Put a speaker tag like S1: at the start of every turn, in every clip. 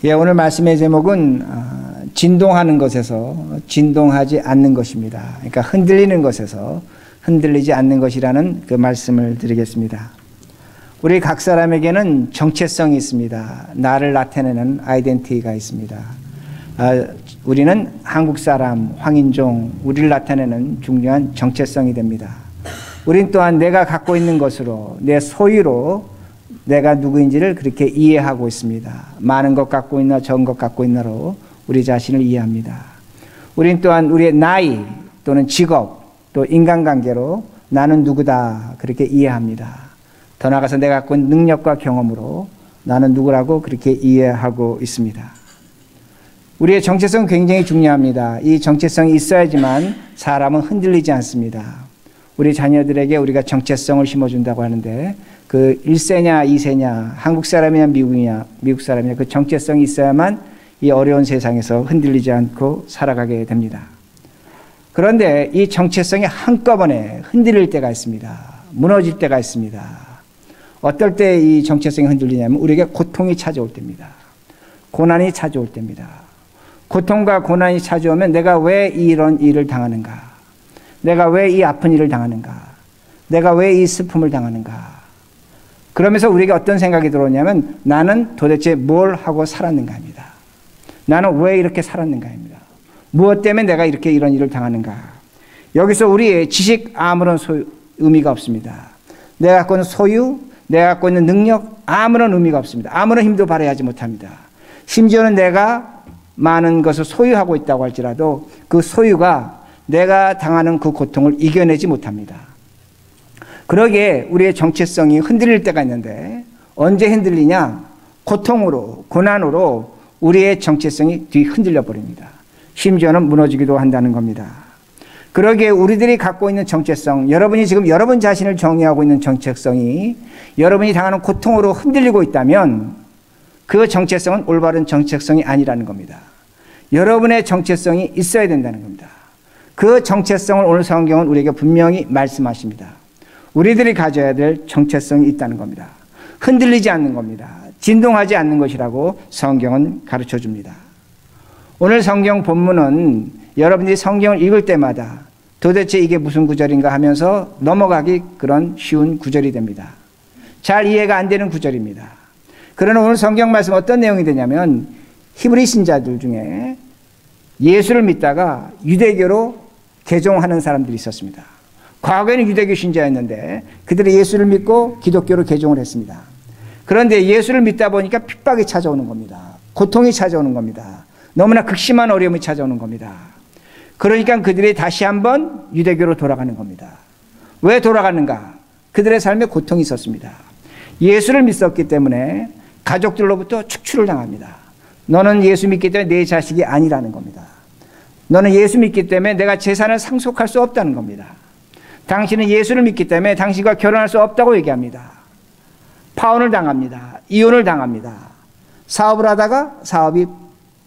S1: 예, 오늘 말씀의 제목은 진동하는 것에서 진동하지 않는 것입니다. 그러니까 흔들리는 것에서 흔들리지 않는 것이라는 그 말씀을 드리겠습니다. 우리 각 사람에게는 정체성이 있습니다. 나를 나타내는 아이덴티티가 있습니다. 우리는 한국 사람, 황인종, 우리를 나타내는 중요한 정체성이 됩니다. 우린 또한 내가 갖고 있는 것으로, 내 소유로 내가 누구인지를 그렇게 이해하고 있습니다. 많은 것 갖고 있나 적은 것 갖고 있나로 우리 자신을 이해합니다. 우린 또한 우리의 나이 또는 직업 또 인간관계로 나는 누구다 그렇게 이해합니다. 더 나아가서 내가 갖고 있는 능력과 경험으로 나는 누구라고 그렇게 이해하고 있습니다. 우리의 정체성은 굉장히 중요합니다. 이 정체성이 있어야지만 사람은 흔들리지 않습니다. 우리 자녀들에게 우리가 정체성을 심어준다고 하는데 그 1세냐 2세냐 한국 사람이냐 미국 사람이냐 그 정체성이 있어야만 이 어려운 세상에서 흔들리지 않고 살아가게 됩니다. 그런데 이 정체성이 한꺼번에 흔들릴 때가 있습니다. 무너질 때가 있습니다. 어떨 때 이 정체성이 흔들리냐면 우리에게 고통이 찾아올 때입니다. 고난이 찾아올 때입니다. 고통과 고난이 찾아오면 내가 왜 이런 일을 당하는가? 내가 왜 이 아픈 일을 당하는가? 내가 왜 이 슬픔을 당하는가? 그러면서 우리에게 어떤 생각이 들어오냐면 나는 도대체 뭘 하고 살았는가입니다. 나는 왜 이렇게 살았는가입니다. 무엇 때문에 내가 이렇게 이런 일을 당하는가? 여기서 우리의 지식 아무런 의미가 없습니다. 내가 갖고 있는 소유, 내가 갖고 있는 능력 아무런 의미가 없습니다. 아무런 힘도 발휘하지 못합니다. 심지어는 내가 많은 것을 소유하고 있다고 할지라도 그 소유가 내가 당하는 그 고통을 이겨내지 못합니다. 그러기에 우리의 정체성이 흔들릴 때가 있는데 언제 흔들리냐? 고통으로, 고난으로 우리의 정체성이 뒤흔들려 버립니다. 심지어는 무너지기도 한다는 겁니다. 그러기에 우리들이 갖고 있는 정체성, 여러분이 지금 여러분 자신을 정의하고 있는 정체성이 여러분이 당하는 고통으로 흔들리고 있다면 그 정체성은 올바른 정체성이 아니라는 겁니다. 여러분의 정체성이 있어야 된다는 겁니다. 그 정체성을 오늘 성경은 우리에게 분명히 말씀하십니다. 우리들이 가져야 될 정체성이 있다는 겁니다. 흔들리지 않는 겁니다. 진동하지 않는 것이라고 성경은 가르쳐 줍니다. 오늘 성경 본문은 여러분들이 성경을 읽을 때마다 도대체 이게 무슨 구절인가 하면서 넘어가기 그런 쉬운 구절이 됩니다. 잘 이해가 안 되는 구절입니다. 그러나 오늘 성경 말씀 어떤 내용이 되냐면 히브리 신자들 중에 예수를 믿다가 유대교로 개종하는 사람들이 있었습니다. 과거에는 유대교 신자였는데 그들이 예수를 믿고 기독교로 개종을 했습니다. 그런데 예수를 믿다 보니까 핍박이 찾아오는 겁니다. 고통이 찾아오는 겁니다. 너무나 극심한 어려움이 찾아오는 겁니다. 그러니까 그들이 다시 한번 유대교로 돌아가는 겁니다. 왜 돌아가는가? 그들의 삶에 고통이 있었습니다. 예수를 믿었기 때문에 가족들로부터 축출을 당합니다. 너는 예수 믿기 때문에 내 자식이 아니라는 겁니다. 너는 예수 믿기 때문에 내가 재산을 상속할 수 없다는 겁니다. 당신은 예수를 믿기 때문에 당신과 결혼할 수 없다고 얘기합니다. 파혼을 당합니다. 이혼을 당합니다. 사업을 하다가 사업이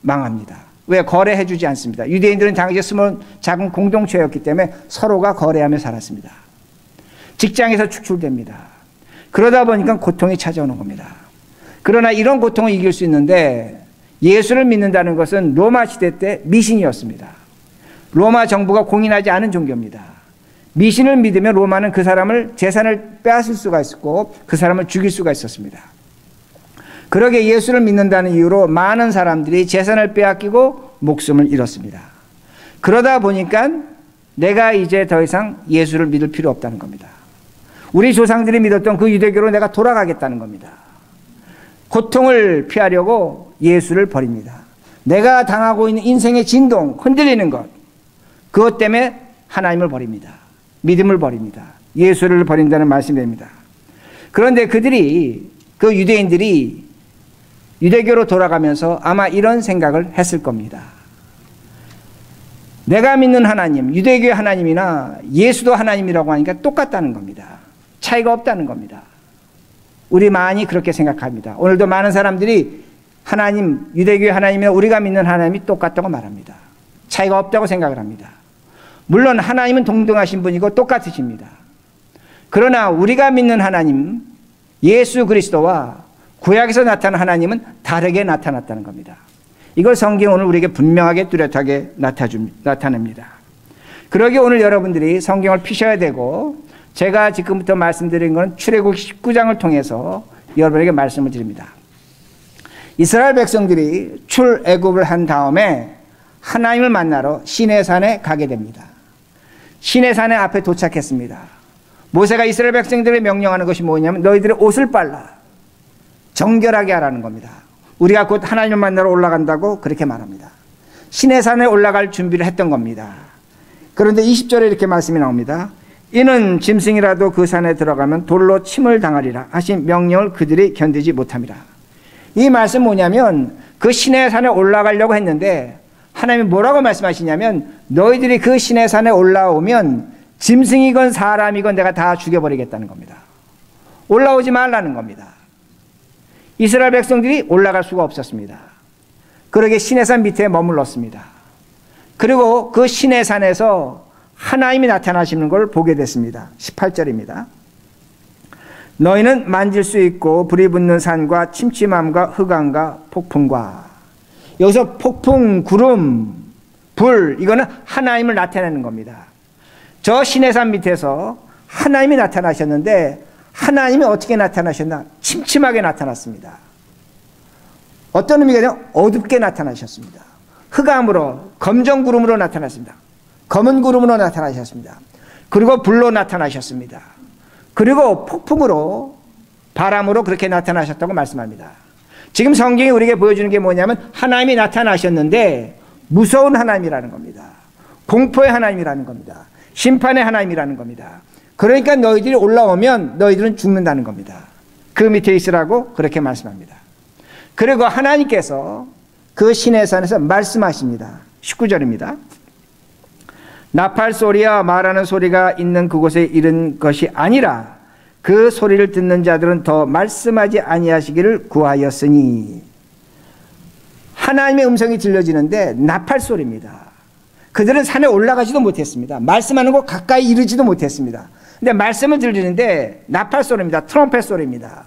S1: 망합니다. 왜? 거래해 주지 않습니다. 유대인들은 당시에 스몰 작은 공동체였기 때문에 서로가 거래하며 살았습니다. 직장에서 축출됩니다. 그러다 보니까 고통이 찾아오는 겁니다. 그러나 이런 고통을 이길 수 있는데 예수를 믿는다는 것은 로마 시대 때 미신이었습니다. 로마 정부가 공인하지 않은 종교입니다. 미신을 믿으면 로마는 그 사람을 재산을 빼앗을 수가 있었고 그 사람을 죽일 수가 있었습니다. 그러게 예수를 믿는다는 이유로 많은 사람들이 재산을 빼앗기고 목숨을 잃었습니다. 그러다 보니까 내가 이제 더 이상 예수를 믿을 필요 없다는 겁니다. 우리 조상들이 믿었던 그 유대교로 내가 돌아가겠다는 겁니다. 고통을 피하려고 예수를 버립니다. 내가 당하고 있는 인생의 진동, 흔들리는 것, 그것 때문에 하나님을 버립니다. 믿음을 버립니다. 예수를 버린다는 말씀이 됩니다. 그런데 그 유대인들이 유대교로 돌아가면서 아마 이런 생각을 했을 겁니다. 내가 믿는 하나님, 유대교의 하나님이나 예수도 하나님이라고 하니까 똑같다는 겁니다. 차이가 없다는 겁니다. 우리 많이 그렇게 생각합니다. 오늘도 많은 사람들이 하나님, 유대교의 하나님이나 우리가 믿는 하나님이 똑같다고 말합니다. 차이가 없다고 생각을 합니다. 물론 하나님은 동등하신 분이고 똑같으십니다. 그러나 우리가 믿는 하나님, 예수 그리스도와 구약에서 나타난 하나님은 다르게 나타났다는 겁니다. 이걸 성경은 오늘 우리에게 분명하게 뚜렷하게 나타냅니다. 그러기에 오늘 여러분들이 성경을 피셔야 되고, 제가 지금부터 말씀드린 것은 출애굽 19장을 통해서 여러분에게 말씀을 드립니다. 이스라엘 백성들이 출애굽을 한 다음에 하나님을 만나러 시내산에 가게 됩니다. 시내산에 앞에 도착했습니다. 모세가 이스라엘 백성들에게 명령하는 것이 뭐냐면 너희들의 옷을 빨라 정결하게 하라는 겁니다. 우리가 곧 하나님을 만나러 올라간다고 그렇게 말합니다. 시내산에 올라갈 준비를 했던 겁니다. 그런데 20절에 이렇게 말씀이 나옵니다. 이는 짐승이라도 그 산에 들어가면 돌로 침을 당하리라 하신 명령을 그들이 견디지 못함이라. 이 말씀 뭐냐면 그 시내산에 올라가려고 했는데 하나님이 뭐라고 말씀하시냐면 너희들이 그 시내산에 올라오면 짐승이건 사람이건 내가 다 죽여버리겠다는 겁니다. 올라오지 말라는 겁니다. 이스라엘 백성들이 올라갈 수가 없었습니다. 그러게 시내산 밑에 머물렀습니다. 그리고 그 시내산에서 하나님이 나타나시는 걸 보게 됐습니다. 18절입니다. 너희는 만질 수 있고 불이 붙는 산과 침침함과 흑암과 폭풍과, 여기서 폭풍, 구름, 불, 이거는 하나님을 나타내는 겁니다. 저 시내산 밑에서 하나님이 나타나셨는데 하나님이 어떻게 나타나셨나? 침침하게 나타났습니다. 어떤 의미가 되면 어둡게 나타나셨습니다. 흑암으로, 검정 구름으로 나타났습니다. 검은 구름으로 나타나셨습니다. 그리고 불로 나타나셨습니다. 그리고 폭풍으로, 바람으로 그렇게 나타나셨다고 말씀합니다. 지금 성경이 우리에게 보여주는 게 뭐냐면 하나님이 나타나셨는데 무서운 하나님이라는 겁니다. 공포의 하나님이라는 겁니다. 심판의 하나님이라는 겁니다. 그러니까 너희들이 올라오면 너희들은 죽는다는 겁니다. 그 밑에 있으라고 그렇게 말씀합니다. 그리고 하나님께서 그 시내산에서 말씀하십니다. 19절입니다. 나팔 소리와 말하는 소리가 있는 그곳에 이른 것이 아니라 그 소리를 듣는 자들은 더 말씀하지 아니하시기를 구하였으니. 하나님의 음성이 들려지는데 나팔 소리입니다. 그들은 산에 올라가지도 못했습니다. 말씀하는 곳 가까이 이르지도 못했습니다. 근데 말씀을 들리는데 나팔 소리입니다. 트럼펫 소리입니다.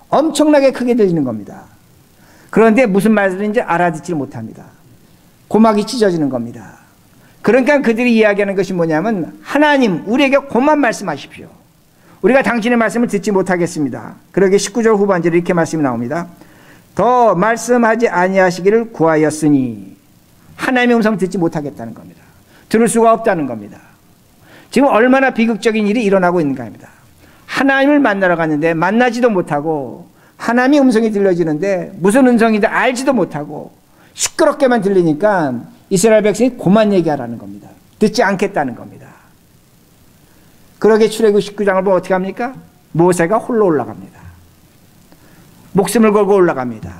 S1: 엄청나게 크게 들리는 겁니다. 그런데 무슨 말인지 알아듣지 못합니다. 고막이 찢어지는 겁니다. 그러니까 그들이 이야기하는 것이 뭐냐면 하나님, 우리에게 그만 말씀하십시오. 우리가 당신의 말씀을 듣지 못하겠습니다. 그러게 19절 후반절에 이렇게 말씀이 나옵니다. 더 말씀하지 아니하시기를 구하였으니. 하나님의 음성 듣지 못하겠다는 겁니다. 들을 수가 없다는 겁니다. 지금 얼마나 비극적인 일이 일어나고 있는가 합니다. 하나님을 만나러 갔는데 만나지도 못하고 하나님의 음성이 들려지는데 무슨 음성인지 알지도 못하고 시끄럽게만 들리니까 이스라엘 백성이 그만 얘기하라는 겁니다. 듣지 않겠다는 겁니다. 그러게 출애굽 19장을 보면 어떻게 합니까? 모세가 홀로 올라갑니다. 목숨을 걸고 올라갑니다.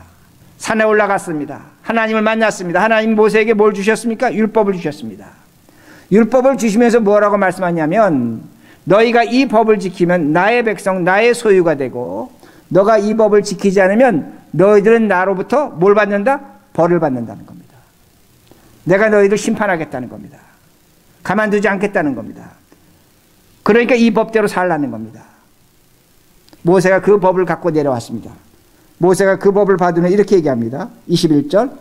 S1: 산에 올라갔습니다. 하나님을 만났습니다. 하나님 모세에게 뭘 주셨습니까? 율법을 주셨습니다. 율법을 주시면서 뭐라고 말씀하냐면 너희가 이 법을 지키면 나의 백성, 나의 소유가 되고 너가 이 법을 지키지 않으면 너희들은 나로부터 뭘 받는다? 벌을 받는다는 겁니다. 내가 너희들 심판하겠다는 겁니다. 가만두지 않겠다는 겁니다. 그러니까 이 법대로 살라는 겁니다. 모세가 그 법을 갖고 내려왔습니다. 모세가 그 법을 받으면 이렇게 얘기합니다. 21절.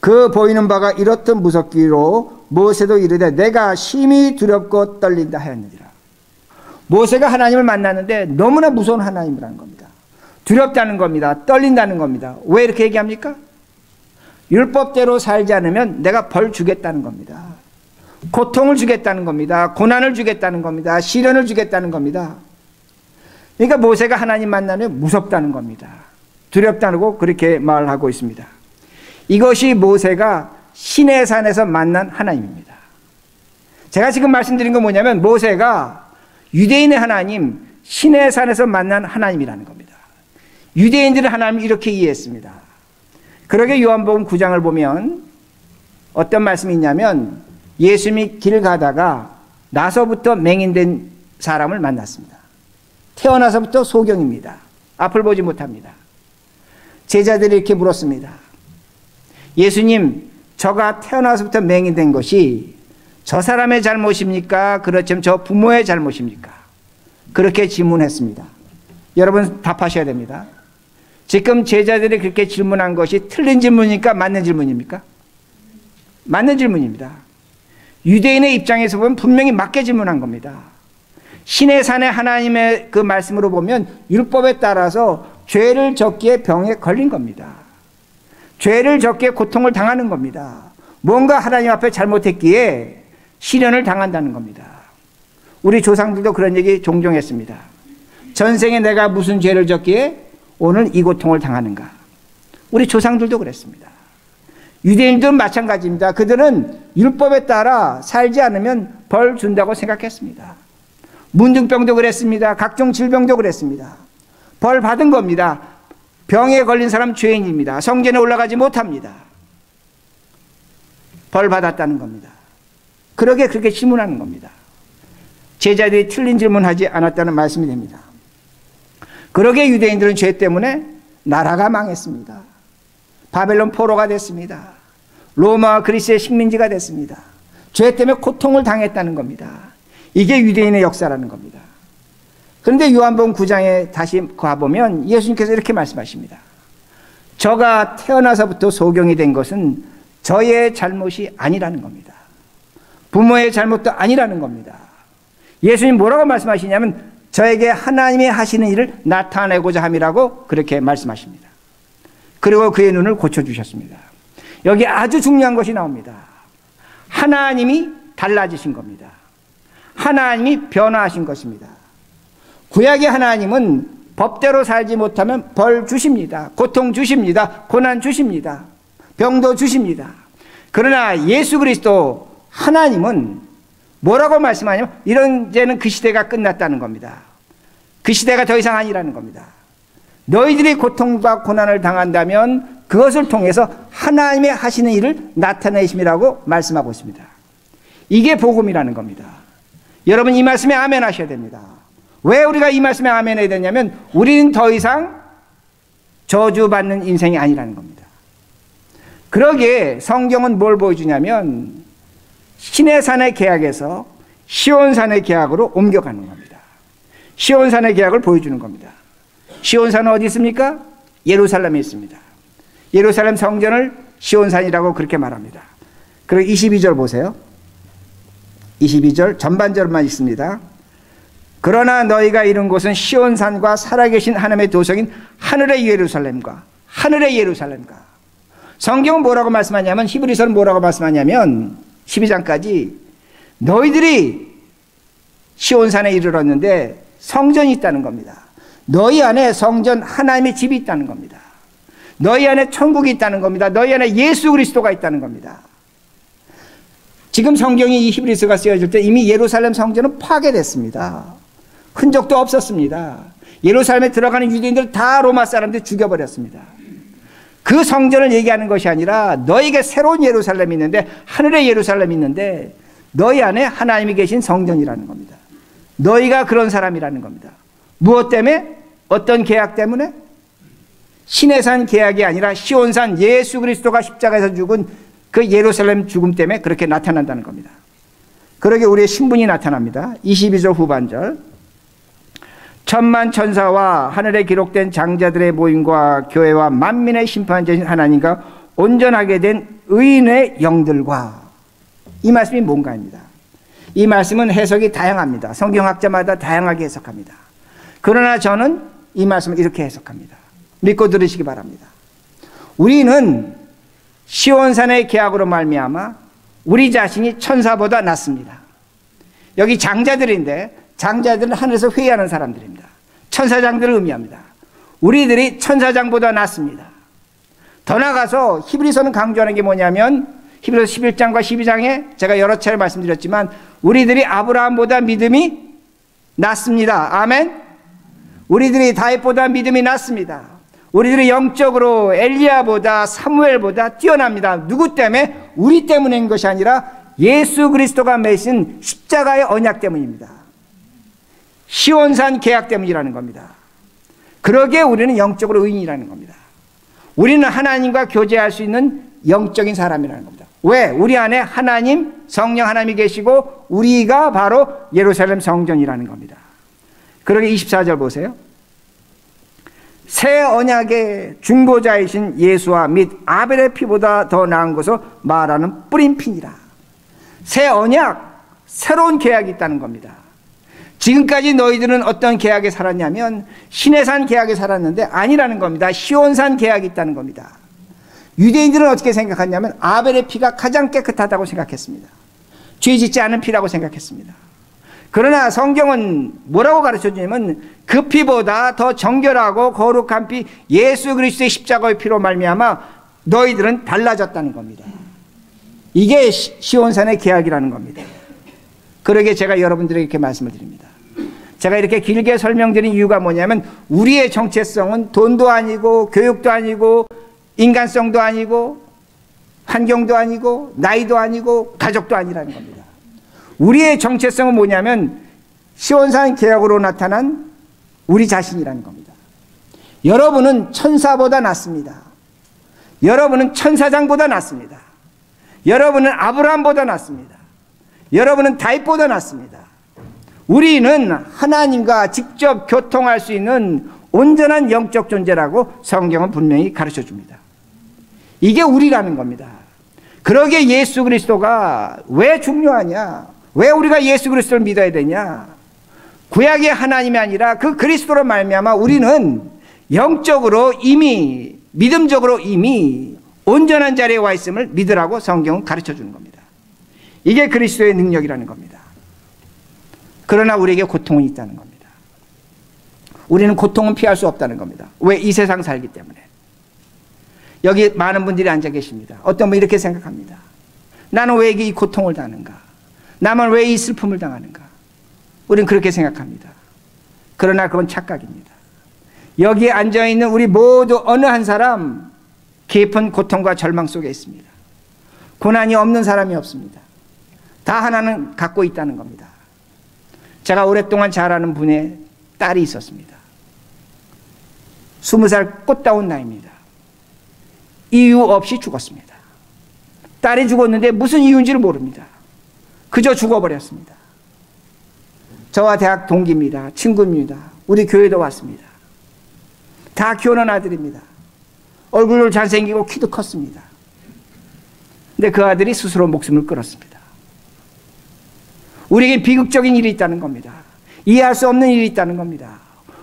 S1: 그 보이는 바가 이렇듯 무섭기로 모세도 이르되 내가 심히 두렵고 떨린다 하였느니라. 모세가 하나님을 만났는데 너무나 무서운 하나님이라는 겁니다. 두렵다는 겁니다. 떨린다는 겁니다. 왜 이렇게 얘기합니까? 율법대로 살지 않으면 내가 벌 주겠다는 겁니다. 고통을 주겠다는 겁니다. 고난을 주겠다는 겁니다. 시련을 주겠다는 겁니다. 그러니까 모세가 하나님 만나면 무섭다는 겁니다. 두렵다고 그렇게 말하고 있습니다. 이것이 모세가 시내산에서 만난 하나님입니다. 제가 지금 말씀드린 건 뭐냐면 모세가 유대인의 하나님, 시내산에서 만난 하나님이라는 겁니다. 유대인들은 하나님을 이렇게 이해했습니다. 그러게 요한복음 9장을 보면 어떤 말씀이 있냐면 예수님이 길 가다가 나서부터 맹인된 사람을 만났습니다. 태어나서부터 소경입니다. 앞을 보지 못합니다. 제자들이 이렇게 물었습니다. 예수님, 저가 태어나서부터 맹인된 것이 저 사람의 잘못입니까? 그렇지만 저 부모의 잘못입니까? 그렇게 질문했습니다. 여러분 답하셔야 됩니다. 지금 제자들이 그렇게 질문한 것이 틀린 질문입니까? 맞는 질문입니까? 맞는 질문입니다. 유대인의 입장에서 보면 분명히 맞게 질문한 겁니다. 신의 산에 하나님의 그 말씀으로 보면 율법에 따라서 죄를 졌기에 병에 걸린 겁니다. 죄를 졌기에 고통을 당하는 겁니다. 뭔가 하나님 앞에 잘못했기에 시련을 당한다는 겁니다. 우리 조상들도 그런 얘기 종종 했습니다. 전생에 내가 무슨 죄를 졌기에 오늘 이 고통을 당하는가. 우리 조상들도 그랬습니다. 유대인들은 마찬가지입니다. 그들은 율법에 따라 살지 않으면 벌 준다고 생각했습니다. 문둥병도 그랬습니다. 각종 질병도 그랬습니다. 벌 받은 겁니다. 병에 걸린 사람 죄인입니다. 성전에 올라가지 못합니다. 벌 받았다는 겁니다. 그렇게 질문하는 겁니다. 제자들이 틀린 질문하지 않았다는 말씀이 됩니다. 그러게 유대인들은 죄 때문에 나라가 망했습니다. 바벨론 포로가 됐습니다. 로마와 그리스의 식민지가 됐습니다. 죄 때문에 고통을 당했다는 겁니다. 이게 유대인의 역사라는 겁니다. 그런데 요한복음 9장에 다시 가보면 예수님께서 이렇게 말씀하십니다. 저가 태어나서부터 소경이 된 것은 저의 잘못이 아니라는 겁니다. 부모의 잘못도 아니라는 겁니다. 예수님 뭐라고 말씀하시냐면 저에게 하나님이 하시는 일을 나타내고자 함이라고 그렇게 말씀하십니다. 그리고 그의 눈을 고쳐주셨습니다. 여기 아주 중요한 것이 나옵니다. 하나님이 달라지신 겁니다. 하나님이 변화하신 것입니다. 구약의 하나님은 법대로 살지 못하면 벌 주십니다. 고통 주십니다. 고난 주십니다. 병도 주십니다. 그러나 예수 그리스도 하나님은 뭐라고 말씀하냐면 이제는 그 시대가 끝났다는 겁니다. 그 시대가 더 이상 아니라는 겁니다. 너희들이 고통과 고난을 당한다면 그것을 통해서 하나님의 하시는 일을 나타내심이라고 말씀하고 있습니다. 이게 복음이라는 겁니다. 여러분 이 말씀에 아멘 하셔야 됩니다. 왜 우리가 이 말씀에 아멘 해야 되냐면 우리는 더 이상 저주받는 인생이 아니라는 겁니다. 그러기에 성경은 뭘 보여주냐면 신의 산의 계약에서 시온산의 계약으로 옮겨가는 겁니다. 시온산의 계약을 보여주는 겁니다. 시온산은 어디 있습니까? 예루살렘에 있습니다. 예루살렘 성전을 시온산이라고 그렇게 말합니다. 그리고 22절 보세요. 22절 전반절만 있습니다. 그러나 너희가 이룬 곳은 시온산과 살아계신 하나님의 도성인 하늘의 예루살렘과 성경은 뭐라고 말씀하냐면 히브리서는 뭐라고 말씀하냐면 12장까지 너희들이 시온산에 이르렀는데 성전이 있다는 겁니다. 너희 안에 성전 하나님의 집이 있다는 겁니다. 너희 안에 천국이 있다는 겁니다. 너희 안에 예수 그리스도가 있다는 겁니다. 지금 성경이 이 히브리서가 쓰여질 때 이미 예루살렘 성전은 파괴됐습니다. 흔적도 없었습니다. 예루살렘에 들어가는 유대인들 다 로마 사람들 죽여버렸습니다. 그 성전을 얘기하는 것이 아니라 너에게 새로운 예루살렘이 있는데 하늘의 예루살렘이 있는데 너희 안에 하나님이 계신 성전이라는 겁니다. 너희가 그런 사람이라는 겁니다. 무엇 때문에? 어떤 계약 때문에? 신의 산 계약이 아니라 시온산 예수 그리스도가 십자가에서 죽은 그 예루살렘 죽음 때문에 그렇게 나타난다는 겁니다. 그러게 우리의 신분이 나타납니다. 22절 후반절. 천만 천사와 하늘에 기록된 장자들의 모임과 교회와 만민의 심판자신 하나님과 온전하게 된 의인의 영들과 이 말씀이 뭔가입니다. 이 말씀은 해석이 다양합니다. 성경학자마다 다양하게 해석합니다. 그러나 저는 이 말씀을 이렇게 해석합니다. 믿고 들으시기 바랍니다. 우리는 시온산의 계약으로 말미암아 우리 자신이 천사보다 낫습니다. 여기 장자들인데 장자들은 하늘에서 회의하는 사람들입니다. 천사장들을 의미합니다. 우리들이 천사장보다 낫습니다. 더 나아가서 히브리서는 강조하는 게 뭐냐면 히브리서 11장과 12장에 제가 여러 차례 말씀드렸지만 우리들이 아브라함보다 믿음이 낫습니다. 아멘. 우리들이 다윗보다 믿음이 낫습니다. 우리들이 영적으로 엘리야보다 사무엘보다 뛰어납니다. 누구 때문에? 우리 때문인 것이 아니라 예수 그리스도가 매신 십자가의 언약 때문입니다. 시온산 계약 때문이라는 겁니다. 그러기에 우리는 영적으로 의인이라는 겁니다. 우리는 하나님과 교제할 수 있는 영적인 사람이라는 겁니다. 왜? 우리 안에 하나님, 성령 하나님이 계시고 우리가 바로 예루살렘 성전이라는 겁니다. 그러게 24절 보세요. 새 언약의 중보자이신 예수와 및 아벨의 피보다 더 나은 것을 말하는 뿌린 피니라. 새 언약, 새로운 계약이 있다는 겁니다. 지금까지 너희들은 어떤 계약에 살았냐면 시내산 계약에 살았는데 아니라는 겁니다. 시온산 계약이 있다는 겁니다. 유대인들은 어떻게 생각하냐면 아벨의 피가 가장 깨끗하다고 생각했습니다. 죄 짓지 않은 피라고 생각했습니다. 그러나 성경은 뭐라고 가르쳐주냐면 그 피보다 더 정결하고 거룩한 피 예수 그리스도의 십자가의 피로 말미암아 너희들은 달라졌다는 겁니다. 이게 시온산의 계약이라는 겁니다. 그러게 제가 여러분들에게 이렇게 말씀을 드립니다. 제가 이렇게 길게 설명드린 이유가 뭐냐면 우리의 정체성은 돈도 아니고 교육도 아니고 인간성도 아니고 환경도 아니고 나이도 아니고 가족도 아니라는 겁니다. 우리의 정체성은 뭐냐면 시온산 계약으로 나타난 우리 자신이라는 겁니다. 여러분은 천사보다 낫습니다. 여러분은 천사장보다 낫습니다. 여러분은 아브라함보다 낫습니다. 여러분은 다윗보다 낫습니다. 우리는 하나님과 직접 교통할 수 있는 온전한 영적 존재라고 성경은 분명히 가르쳐 줍니다. 이게 우리라는 겁니다. 그러기에 예수 그리스도가 왜 중요하냐? 왜 우리가 예수 그리스도를 믿어야 되냐? 구약의 하나님이 아니라 그 그리스도로 말미암아 우리는 영적으로 이미 믿음적으로 이미 온전한 자리에 와 있음을 믿으라고 성경은 가르쳐 주는 겁니다. 이게 그리스도의 능력이라는 겁니다. 그러나 우리에게 고통은 있다는 겁니다. 우리는 고통은 피할 수 없다는 겁니다. 왜? 이 세상 살기 때문에. 여기 많은 분들이 앉아 계십니다. 어떤 분이 이렇게 생각합니다. 나는 왜 이 고통을 당하는가? 나만 왜 이 슬픔을 당하는가? 우리는 그렇게 생각합니다. 그러나 그건 착각입니다. 여기에 앉아있는 우리 모두 어느 한 사람 깊은 고통과 절망 속에 있습니다. 고난이 없는 사람이 없습니다. 다 하나는 갖고 있다는 겁니다. 제가 오랫동안 잘 아는 분의 딸이 있었습니다. 20살 꽃다운 나이입니다. 이유 없이 죽었습니다. 딸이 죽었는데 무슨 이유인지를 모릅니다. 그저 죽어버렸습니다. 저와 대학 동기입니다. 친구입니다. 우리 교회도 왔습니다. 다 키우는 아들입니다. 얼굴도 잘생기고 키도 컸습니다. 근데 그 아들이 스스로 목숨을 끊었습니다. 우리에게 비극적인 일이 있다는 겁니다. 이해할 수 없는 일이 있다는 겁니다.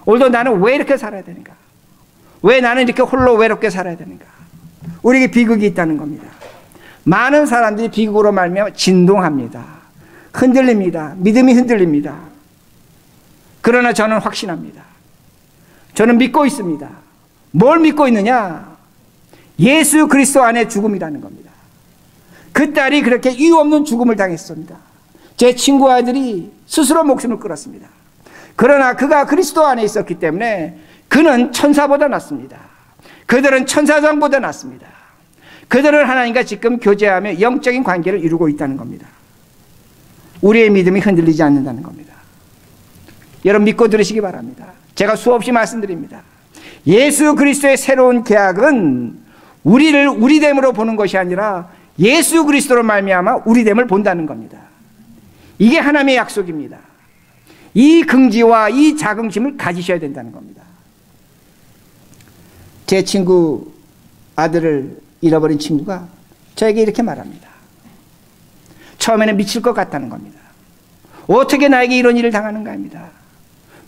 S1: 오늘도 나는 왜 이렇게 살아야 되는가? 왜 나는 이렇게 홀로 외롭게 살아야 되는가? 우리에게 비극이 있다는 겁니다. 많은 사람들이 비극으로 말미암아 진동합니다. 흔들립니다. 믿음이 흔들립니다. 그러나 저는 확신합니다. 저는 믿고 있습니다. 뭘 믿고 있느냐? 예수 그리스도 안에 죽음이라는 겁니다. 그 딸이 그렇게 이유 없는 죽음을 당했습니다. 제 친구 아들이 스스로 목숨을 끊었습니다. 그러나 그가 그리스도 안에 있었기 때문에 그는 천사보다 낫습니다. 그들은 천사장보다 낫습니다. 그들은 하나님과 지금 교제하며 영적인 관계를 이루고 있다는 겁니다. 우리의 믿음이 흔들리지 않는다는 겁니다. 여러분 믿고 들으시기 바랍니다. 제가 수없이 말씀드립니다. 예수 그리스도의 새로운 계약은 우리를 우리됨으로 보는 것이 아니라 예수 그리스도로 말미암아 우리됨을 본다는 겁니다. 이게 하나님의 약속입니다. 이 긍지와 이 자긍심을 가지셔야 된다는 겁니다. 제 친구 아들을 잃어버린 친구가 저에게 이렇게 말합니다. 처음에는 미칠 것 같다는 겁니다. 어떻게 나에게 이런 일을 당하는가 합니다.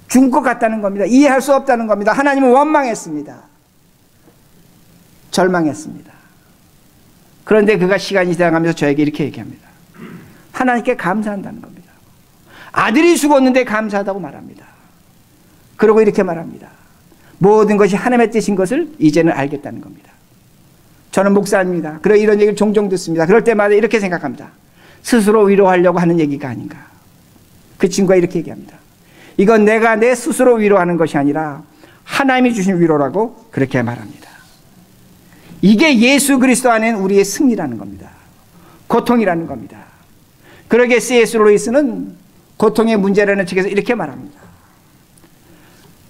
S1: 죽을 것 같다는 겁니다. 이해할 수 없다는 겁니다. 하나님은 원망했습니다. 절망했습니다. 그런데 그가 시간이 지나가면서 저에게 이렇게 얘기합니다. 하나님께 감사한다는 겁니다. 아들이 죽었는데 감사하다고 말합니다. 그리고 이렇게 말합니다. 모든 것이 하나님의 뜻인 것을 이제는 알겠다는 겁니다. 저는 목사입니다. 그래 이런 얘기를 종종 듣습니다. 그럴 때마다 이렇게 생각합니다. 스스로 위로하려고 하는 얘기가 아닌가. 그 친구가 이렇게 얘기합니다. 이건 내가 내 스스로 위로하는 것이 아니라 하나님이 주신 위로라고 그렇게 말합니다. 이게 예수 그리스도 안에 우리의 승리라는 겁니다. 고통이라는 겁니다. 그러게 C.S. 루이스는 고통의 문제라는 책에서 이렇게 말합니다.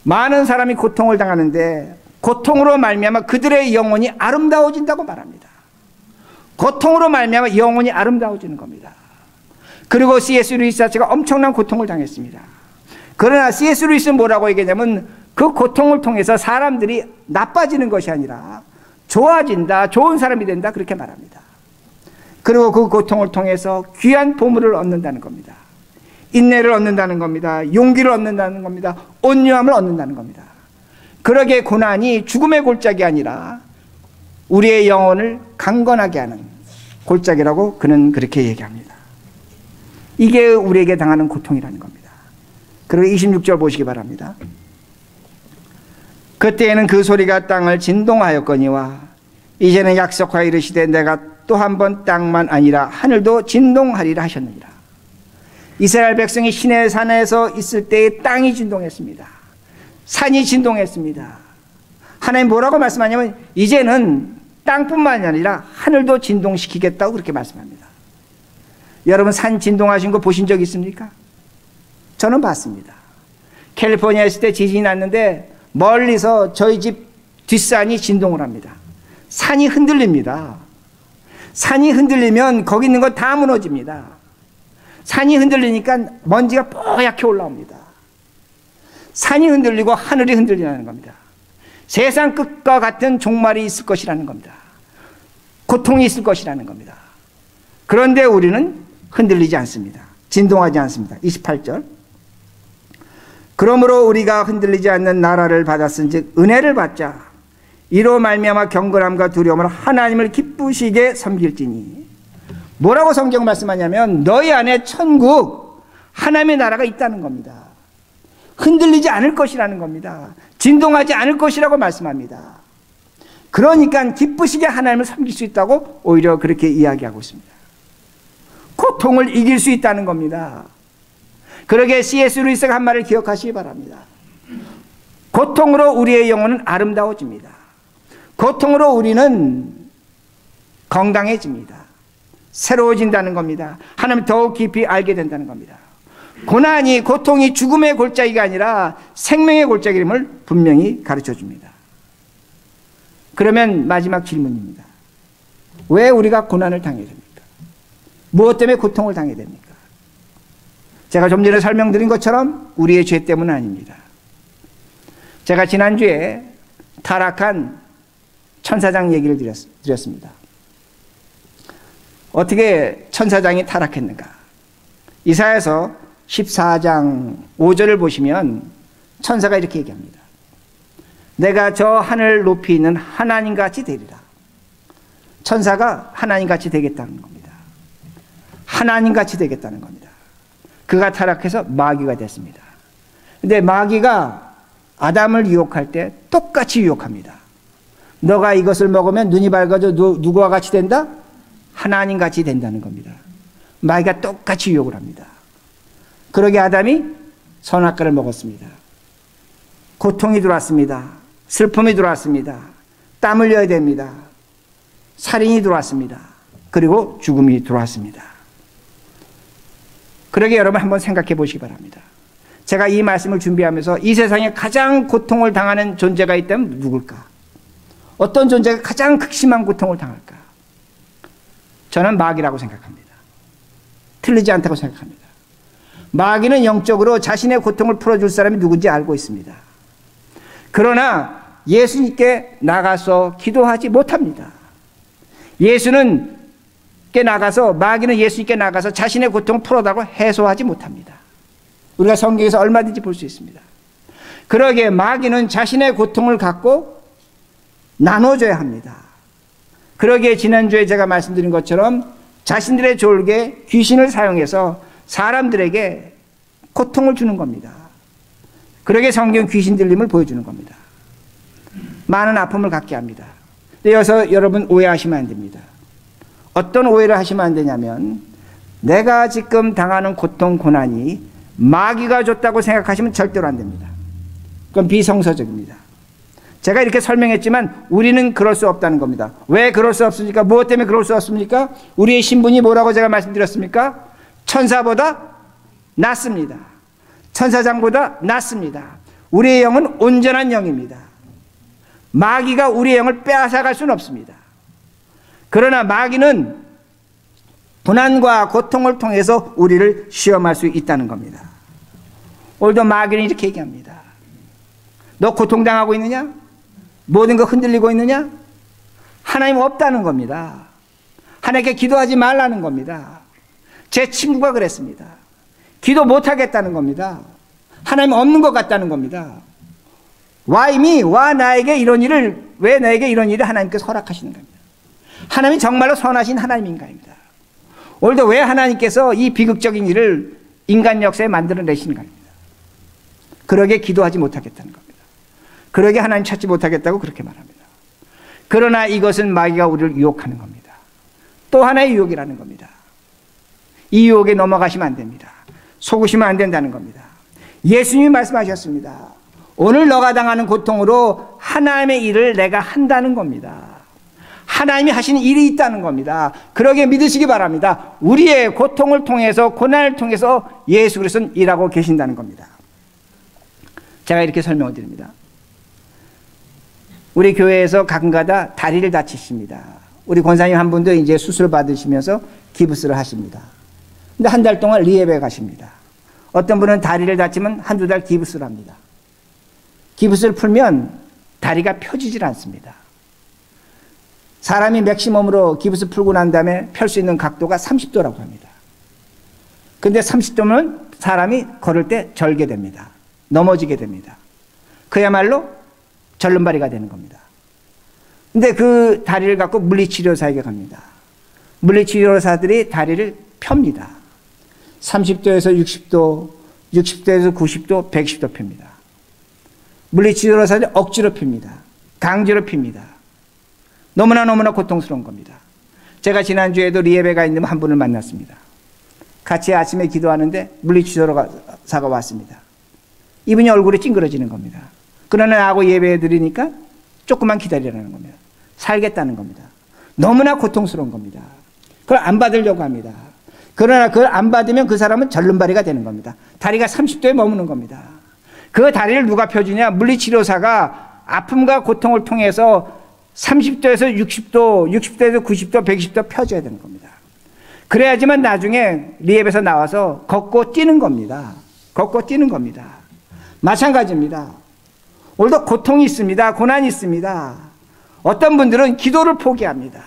S1: 많은 사람이 고통을 당하는데 고통으로 말미암아 그들의 영혼이 아름다워진다고 말합니다. 고통으로 말미암아 영혼이 아름다워지는 겁니다. 그리고 C.S. 루이스 자체가 엄청난 고통을 당했습니다. 그러나 C.S. 루이스는 뭐라고 얘기하냐면 그 고통을 통해서 사람들이 나빠지는 것이 아니라 좋아진다, 좋은 사람이 된다, 그렇게 말합니다. 그리고 그 고통을 통해서 귀한 보물을 얻는다는 겁니다. 인내를 얻는다는 겁니다. 용기를 얻는다는 겁니다. 온유함을 얻는다는 겁니다. 그러기에 고난이 죽음의 골짜기 아니라 우리의 영혼을 강건하게 하는 골짜기라고 그는 그렇게 얘기합니다. 이게 우리에게 당하는 고통이라는 겁니다. 그리고 26절 보시기 바랍니다. 그때에는 그 소리가 땅을 진동하였거니와 이제는 약속하여 이르시되 내가 또 한 번 땅만 아니라 하늘도 진동하리라 하셨느니라. 이스라엘 백성이 시내 산에서 있을 때에 땅이 진동했습니다. 산이 진동했습니다. 하나님 뭐라고 말씀하냐면 이제는 땅뿐만이 아니라 하늘도 진동시키겠다고 그렇게 말씀합니다. 여러분 산 진동하신 거 보신 적 있습니까? 저는 봤습니다. 캘리포니아에 있을 때 지진이 났는데 멀리서 저희 집 뒷산이 진동을 합니다. 산이 흔들립니다. 산이 흔들리면 거기 있는 거 다 무너집니다. 산이 흔들리니까 먼지가 뽀얗게 올라옵니다. 산이 흔들리고 하늘이 흔들리는 겁니다. 세상 끝과 같은 종말이 있을 것이라는 겁니다. 고통이 있을 것이라는 겁니다. 그런데 우리는 흔들리지 않습니다. 진동하지 않습니다. 28절. 그러므로 우리가 흔들리지 않는 나라를 받았은즉 은혜를 받자. 이로 말미암아 경건함과 두려움으로 하나님을 기쁘시게 섬길지니. 뭐라고 성경 말씀하냐면 너희 안에 천국 하나님의 나라가 있다는 겁니다. 흔들리지 않을 것이라는 겁니다. 진동하지 않을 것이라고 말씀합니다. 그러니까 기쁘시게 하나님을 섬길 수 있다고 오히려 그렇게 이야기하고 있습니다. 고통을 이길 수 있다는 겁니다. 그러게 C.S. 루이스가 한 말을 기억하시기 바랍니다. 고통으로 우리의 영혼은 아름다워집니다. 고통으로 우리는 건강해집니다. 새로워진다는 겁니다. 하나님 더욱 깊이 알게 된다는 겁니다. 고난이, 고통이 죽음의 골짜기가 아니라 생명의 골짜기임을 분명히 가르쳐 줍니다. 그러면 마지막 질문입니다. 왜 우리가 고난을 당해야 됩니까? 무엇 때문에 고통을 당해야 됩니까? 제가 좀 전에 설명드린 것처럼 우리의 죄 때문은 아닙니다. 제가 지난주에 타락한 천사장 얘기를 드렸습니다. 어떻게 천사장이 타락했는가? 이사야서 14장 5절을 보시면 천사가 이렇게 얘기합니다. 내가 저 하늘 높이 있는 하나님같이 되리라. 천사가 하나님같이 되겠다는 겁니다. 하나님같이 되겠다는 겁니다. 그가 타락해서 마귀가 됐습니다. 근데 마귀가 아담을 유혹할 때 똑같이 유혹합니다. 너가 이것을 먹으면 눈이 밝아져 누구와 같이 된다? 하나님같이 된다는 겁니다. 마귀가 똑같이 유혹을 합니다. 그러게 아담이 선악과를 먹었습니다. 고통이 들어왔습니다. 슬픔이 들어왔습니다. 땀 흘려야 됩니다. 살인이 들어왔습니다. 그리고 죽음이 들어왔습니다. 그러게 여러분 한번 생각해 보시기 바랍니다. 제가 이 말씀을 준비하면서 이 세상에 가장 고통을 당하는 존재가 있다면 누굴까? 어떤 존재가 가장 극심한 고통을 당할까? 저는 마귀라고 생각합니다. 틀리지 않다고 생각합니다. 마귀는 영적으로 자신의 고통을 풀어줄 사람이 누군지 알고 있습니다. 그러나 예수님께 나가서 기도하지 못합니다. 마귀는 예수님께 나가서 자신의 고통을 풀어달라고 해소하지 못합니다. 우리가 성경에서 얼마든지 볼 수 있습니다. 그러기에 마귀는 자신의 고통을 갖고 나눠줘야 합니다. 그러기에 지난주에 제가 말씀드린 것처럼 자신들의 졸개 귀신을 사용해서 사람들에게 고통을 주는 겁니다. 그러기에 성경 귀신 들림을 보여주는 겁니다. 많은 아픔을 갖게 합니다. 근데 여기서 여러분 오해하시면 안 됩니다. 어떤 오해를 하시면 안 되냐면 내가 지금 당하는 고통, 고난이 마귀가 줬다고 생각하시면 절대로 안 됩니다. 그건 비성서적입니다. 제가 이렇게 설명했지만 우리는 그럴 수 없다는 겁니다. 왜 그럴 수 없습니까? 무엇 때문에 그럴 수 없습니까? 우리의 신분이 뭐라고 제가 말씀드렸습니까? 천사보다 낫습니다. 천사장보다 낫습니다. 우리의 영은 온전한 영입니다. 마귀가 우리의 영을 빼앗아갈 수는 없습니다. 그러나 마귀는 고난과 고통을 통해서 우리를 시험할 수 있다는 겁니다. 오늘도 마귀는 이렇게 얘기합니다. 너 고통당하고 있느냐? 모든 거 흔들리고 있느냐? 하나님 없다는 겁니다. 하나님께 기도하지 말라는 겁니다. 제 친구가 그랬습니다. 기도 못하겠다는 겁니다. 하나님 없는 것 같다는 겁니다. Why me? 와 나에게 이런 일을, 왜 나에게 이런 일을 하나님께서 허락하시는 겁니다. 하나님이 정말로 선하신 하나님인가입니다. 오늘도 왜 하나님께서 이 비극적인 일을 인간 역사에 만들어내시는가입니다. 그러게 기도하지 못하겠다는 겁니다. 그러게 하나님 찾지 못하겠다고 그렇게 말합니다. 그러나 이것은 마귀가 우리를 유혹하는 겁니다. 또 하나의 유혹이라는 겁니다. 이 유혹에 넘어가시면 안 됩니다. 속으시면 안 된다는 겁니다. 예수님이 말씀하셨습니다. 오늘 너가 당하는 고통으로 하나님의 일을 내가 한다는 겁니다. 하나님이 하시는 일이 있다는 겁니다. 그러게 믿으시기 바랍니다. 우리의 고통을 통해서, 고난을 통해서 예수 그리스도는 일하고 계신다는 겁니다. 제가 이렇게 설명을 드립니다. 우리 교회에서 가끔가다 다리를 다치십니다. 우리 권사님 한 분도 이제 수술 받으시면서 기부스를 하십니다. 근데 한 달 동안 리헵에 가십니다. 어떤 분은 다리를 다치면 한두 달 기부스를 합니다. 기부스를 풀면 다리가 펴지질 않습니다. 사람이 맥시멈으로 기부스 풀고 난 다음에 펼 수 있는 각도가 30도라고 합니다. 근데 30도면 사람이 걸을 때 절게 됩니다. 넘어지게 됩니다. 그야말로 절름발이가 되는 겁니다. 근데 그 다리를 갖고 물리치료사에게 갑니다. 물리치료사들이 다리를 펴니다. 30도에서 60도, 60도에서 90도, 110도 핍니다. 물리치료사들이 억지로 핍니다. 강제로 핍니다. 너무나 고통스러운 겁니다. 제가 지난주에도 리헵에 가 있는 한 분을 만났습니다. 같이 아침에 기도하는데 물리치료사가 왔습니다. 이분이 얼굴이 찡그러지는 겁니다. 그러나 나하고 예배 드리니까 조금만 기다리라는 겁니다. 살겠다는 겁니다. 너무나 고통스러운 겁니다. 그걸 안 받으려고 합니다. 그러나 그걸 안 받으면 그 사람은 절름발이가 되는 겁니다. 다리가 30도에 머무는 겁니다. 그 다리를 누가 펴주냐? 물리치료사가 아픔과 고통을 통해서 30도에서 60도, 60도에서 90도, 120도 펴줘야 되는 겁니다. 그래야지만 나중에 리헵에서 나와서 걷고 뛰는 겁니다. 걷고 뛰는 겁니다. 마찬가지입니다. 오늘도 고통이 있습니다. 고난이 있습니다. 어떤 분들은 기도를 포기합니다.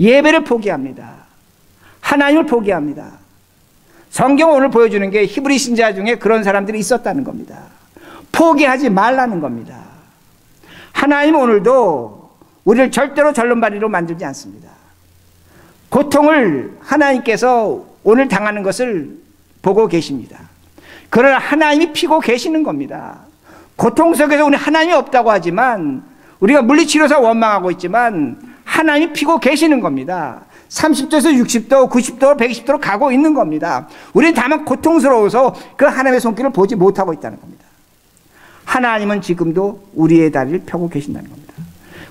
S1: 예배를 포기합니다. 하나님을 포기합니다. 성경은 오늘 보여주는 게 히브리 신자 중에 그런 사람들이 있었다는 겁니다. 포기하지 말라는 겁니다. 하나님은 오늘도 우리를 절대로 절름발이로 만들지 않습니다. 고통을 하나님께서 오늘 당하는 것을 보고 계십니다. 그러나 하나님이 피고 계시는 겁니다. 고통 속에서 우리 하나님이 없다고 하지만, 우리가 물리치료사 원망하고 있지만 하나님이 피고 계시는 겁니다. 30도에서 60도, 90도, 120도로 가고 있는 겁니다. 우리는 다만 고통스러워서 그 하나님의 손길을 보지 못하고 있다는 겁니다. 하나님은 지금도 우리의 다리를 펴고 계신다는 겁니다.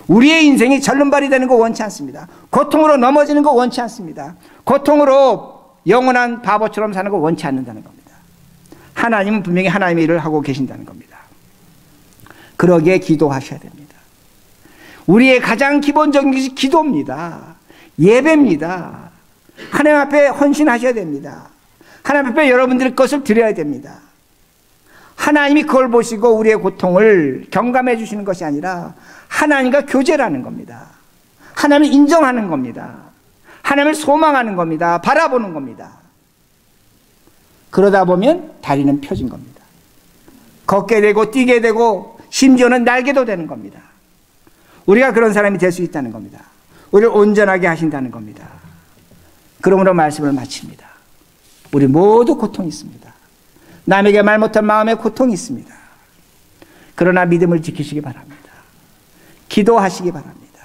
S1: 우리의 인생이 절름발이 되는 거 원치 않습니다. 고통으로 넘어지는 거 원치 않습니다. 고통으로 영원한 바보처럼 사는 거 원치 않는다는 겁니다. 하나님은 분명히 하나님의 일을 하고 계신다는 겁니다. 그러기에 기도하셔야 됩니다. 우리의 가장 기본적인 것이 기도입니다. 예배입니다. 하나님 앞에 헌신하셔야 됩니다. 하나님 앞에 여러분들의 것을 드려야 됩니다. 하나님이 그걸 보시고 우리의 고통을 경감해 주시는 것이 아니라 하나님과 교제라는 겁니다. 하나님을 인정하는 겁니다. 하나님을 소망하는 겁니다. 바라보는 겁니다. 그러다 보면 다리는 펴진 겁니다. 걷게 되고 뛰게 되고 심지어는 날개도 되는 겁니다. 우리가 그런 사람이 될 수 있다는 겁니다. 우리를 온전하게 하신다는 겁니다. 그러므로 말씀을 마칩니다. 우리 모두 고통이 있습니다. 남에게 말 못할 마음에 고통이 있습니다. 그러나 믿음을 지키시기 바랍니다. 기도하시기 바랍니다.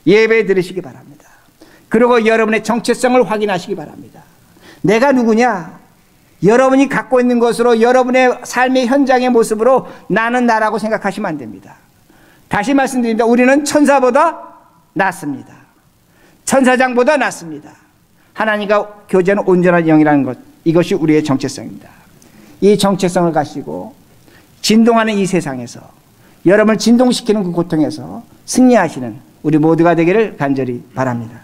S1: 예배 드리시기 바랍니다. 그리고 여러분의 정체성을 확인하시기 바랍니다. 내가 누구냐? 여러분이 갖고 있는 것으로, 여러분의 삶의 현장의 모습으로 나는 나라고 생각하시면 안 됩니다. 다시 말씀드립니다. 우리는 천사보다 낫습니다. 천사장보다 낫습니다. 하나님과 교제는 온전한 영이라는 것, 이것이 우리의 정체성입니다. 이 정체성을 가지고 진동하는 이 세상에서, 여러분을 진동시키는 그 고통에서 승리하시는 우리 모두가 되기를 간절히 바랍니다.